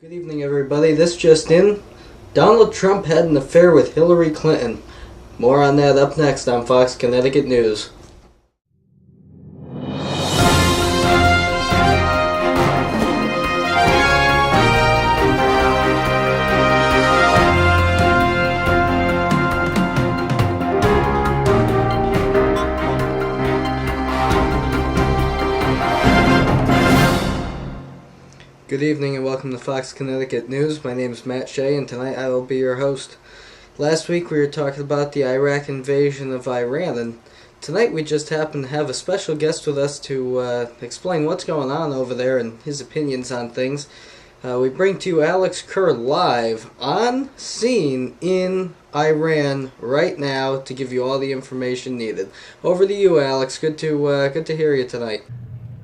Good evening, everybody. This just in. Donald Trump had an affair with Hillary Clinton. More on that up next on Fox Connecticut News. Good evening and welcome to Fox Connecticut News. My name is Matt Shea and tonight I will be your host. Last week we were talking about the Iraq invasion of Iran, and tonight we just happen to have a special guest with us to explain what's going on over there and his opinions on things. We bring to you Alex Kuhr live on scene in Iran right now to give you all the information needed. Over to you, Alex. Good to hear you tonight.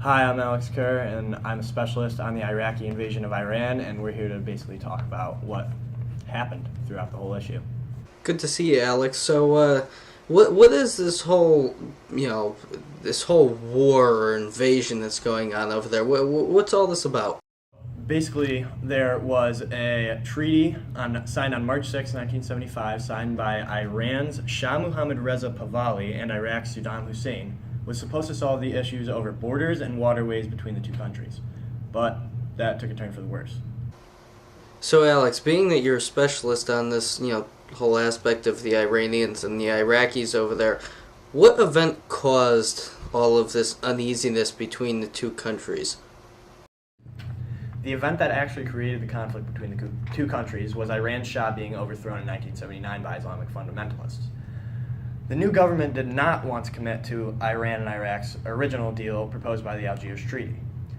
Hi, I'm Alex Kuhr, and I'm a specialist on the Iraqi invasion of Iran, and we're here to basically talk about what happened throughout the whole issue. Good to see you, Alex. So, what is this whole, this whole war or invasion that's going on over there? What's all this about? Basically, there was a treaty signed on March 6, 1975, signed by Iran's Shah Mohammad Reza Pahlavi and Iraq's Saddam Hussein, was supposed to solve the issues over borders and waterways between the two countries, but that took a turn for the worse. So, Alex, being that you're a specialist on this, whole aspect of the Iranians and the Iraqis over there, what event caused all of this uneasiness between the two countries? The event that actually created the conflict between the two countries was Iran's Shah being overthrown in 1979 by Islamic fundamentalists. The new government did not want to commit to Iran and Iraq's original deal proposed by the Algiers Treaty,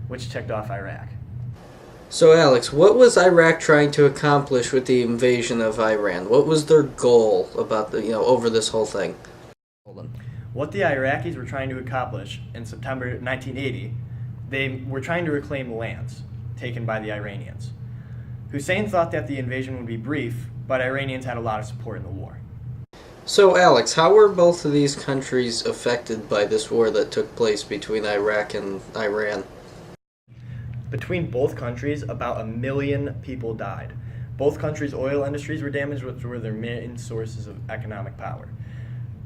which ticked off Iraq. So, Alex, what was Iraq trying to accomplish with the invasion of Iran? What was their goal about over this whole thing? What the Iraqis were trying to accomplish in September 1980, they were trying to reclaim lands taken by the Iranians. Hussein thought that the invasion would be brief, but Iranians had a lot of support in the war. So, Alex, how were both of these countries affected by this war that took place between Iraq and Iran? Between both countries, about 1 million people died. Both countries' oil industries were damaged, which were their main sources of economic power.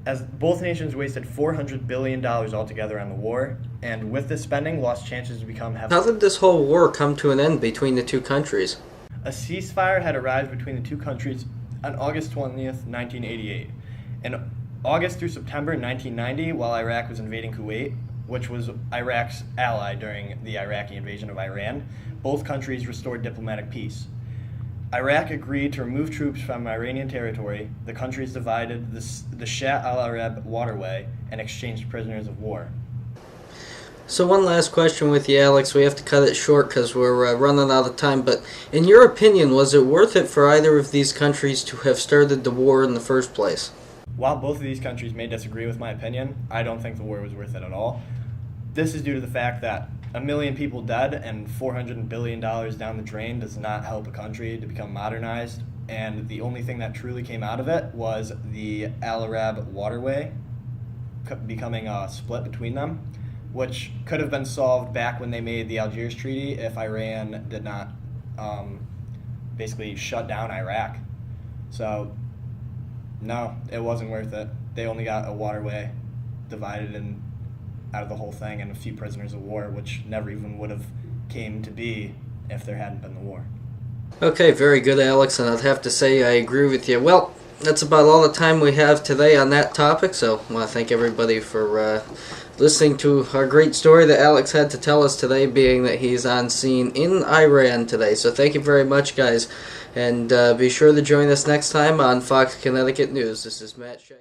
As both nations wasted $400 billion altogether on the war, and with this spending, lost chances to become heavily. How did this whole war come to an end between the two countries? A ceasefire had arrived between the two countries on August 20th, 1988. In August through September 1990, while Iraq was invading Kuwait, which was Iraq's ally during the Iraqi invasion of Iran, both countries restored diplomatic peace. Iraq agreed to remove troops from Iranian territory, the countries divided the Shea al-Arab waterway, and exchanged prisoners of war. So one last question with you, Alex. We have to cut it short because we're running out of time, but in your opinion, was it worth it for either of these countries to have started the war in the first place? While both of these countries may disagree with my opinion, I don't think the war was worth it at all. This is due to the fact that 1 million people dead and $400 billion down the drain does not help a country to become modernized, and the only thing that truly came out of it was the Al-Arab waterway becoming a split between them, which could have been solved back when they made the Algiers Treaty if Iran did not basically shut down Iraq. So, no, it wasn't worth it. They only got a waterway divided out of the whole thing and a few prisoners of war, which never even would have came to be if there hadn't been the war. Okay, very good, Alex, and I'd have to say I agree with you. Well, that's about all the time we have today on that topic, so I want to thank everybody for listening to our great story that Alex had to tell us today, being that he's on scene in Iran today. So thank you very much, guys, and be sure to join us next time on Fox Connecticut News. This is Matt Shea.